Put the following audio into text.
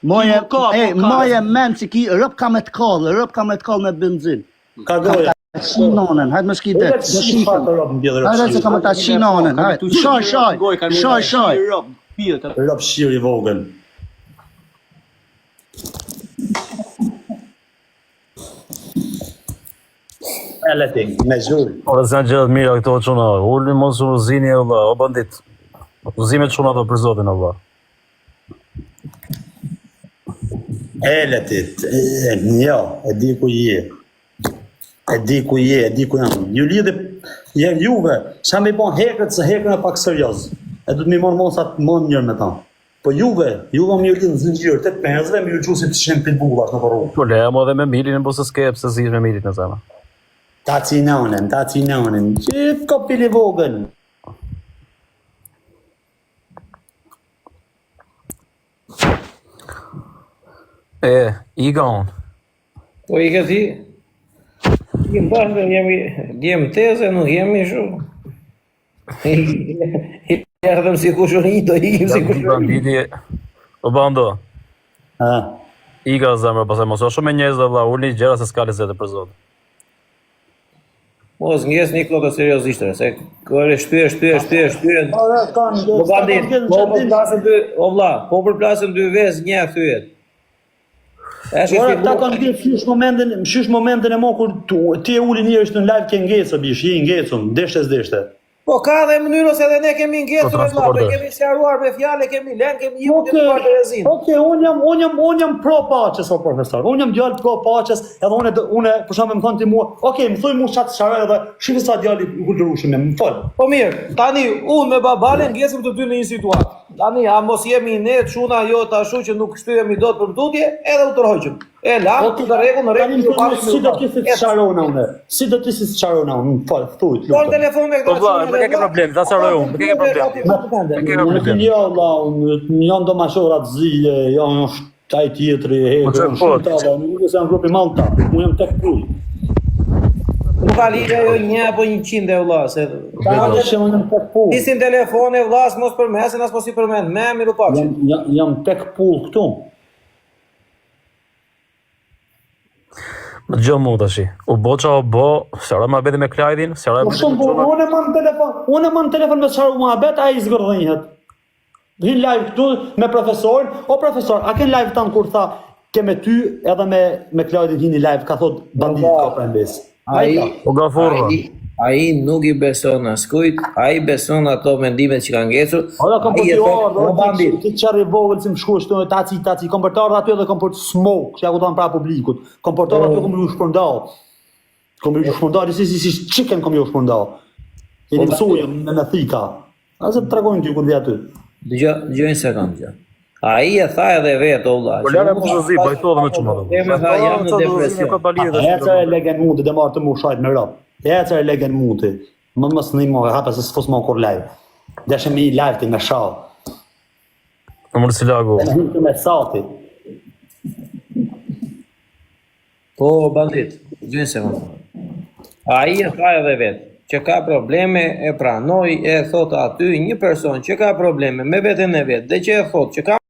Moje men që ki rëp ka me t'kallë me benzin. Ka goja. Shinonën, hajtë më shki det. Hajtë që ka me ta shinonën, hajtë. Shaj. Rëp shir I vogël. Eleting, me zhur. Ora s'janë gjërat mira këto çuna. Ulni mos u zini valla, o bandit. Uzimet çuna ato për zotin valla. Eletit, jo, e di ku je. E di ku jam. Ju lidhe juve, sa me bon hekët se hekën e pak serioz. E du të mi monë mosat monë njërë me ta. Po juve më ju lidhe në zinxhir të penzëve, më ju qusit të shem pitbullat në përru. Po le mo dhe me milin, po se s'ke pse zgjidh me milin në zema. Ta cinonin. Që kopil I vogël. I ga unë. Po I këti, jemi bashkë, jemi teze, nuk jemi shumë. I erdhëm si kushoni, do ikim si kushoni. O bando, Ha. I ga zemra, pasaj mos o shumë e njëzë dhe vla, ulni gjera se s'ka lezete për zotë. Mos njes një klotë seriozisht, se kërë shtyre. Po bandit, o vla, po për plasën 2 vezë një thyet. Ora, ta kanë dhënë shysh momentin e mo kur ti e uli njerëz në live ke ngecë bish, je I ngecur, deshte. Po ka dhe mënyrë ose edhe ne kemi ngecur me vlla, kemi sqaruar me fjalë, kemi lënë, kemi ikur te parterezin. Okej, unë jam pro paçes o profesor. Unë jam djalë pro paçes, edhe unë për shkak më thon ti mua, okej, më thuj mua çat çfarë edhe shikoj sa djali I kulturushëm më fal. Po mirë, tani unë me babalën ngjesim të dy në një situatë. Tani a mos jemi ne çuna jo tashu që nuk shtyhemi dot për tutje, edhe u tërhoqëm. E la, në rregull, si do të thjesht çarona unë. Si do të thjesht çarona unë, fal, thuj. Po në telefon me këto. Po ke problem, ta saroj unë, ke problem. Jo, valla, unë jam domashora të zile, janë taj tjetri, nuk e se janë grupi Malta, unë jam tek pull. Nuk ka lidhje jo 1 apo 100 e vlla, se nisin telefone vlla, mos përmesen, as mos I përmend, me miru pak. Jam tek pull këtu. Më gjë mu tash. U boça o bo, s'ara ma bedi me Klajdin, s'ara Po shumë unë e man telefon me çfarë muhabet ai zgërdhënhet. Vin live këtu me profesorin, o profesor, a ken live tan kur tha ke me ty edhe me Klajdin hini live, ka thot bandit ka prembes. Ai nuk I beson askujt, ai beson ato mendimet që kanë ngecur. Ora komportuar, ti çarri vogël si më shkuash këtu taci komportuar aty edhe komport smoke, që ja kupton para publikut. Komportuar aty kom ju shpërndau. Kom ju shpërndau, si chicken kom ju shpërndau. Jeni mësuar me thika. Asë të tregojnë ti kur vi aty. Dëgjoj një sekond gjë. Ai e tha edhe vetë o vlla. Po lëre mos zi, bajto edhe me çumë. Kemi tha jam në depresion. Ecë legen mundi dhe marr të më shajt me rrap. Ecë legen mundi. Mos në më hapa se s'fos më kur live. Dashëm I live ti me show. Amor si lago. Me sati. Po bandit, dëgjoj një sekond. Ai e tha edhe vetë që ka probleme, e pranoi, e thot aty një person që ka probleme me veten e vet, dhe që e thot që ka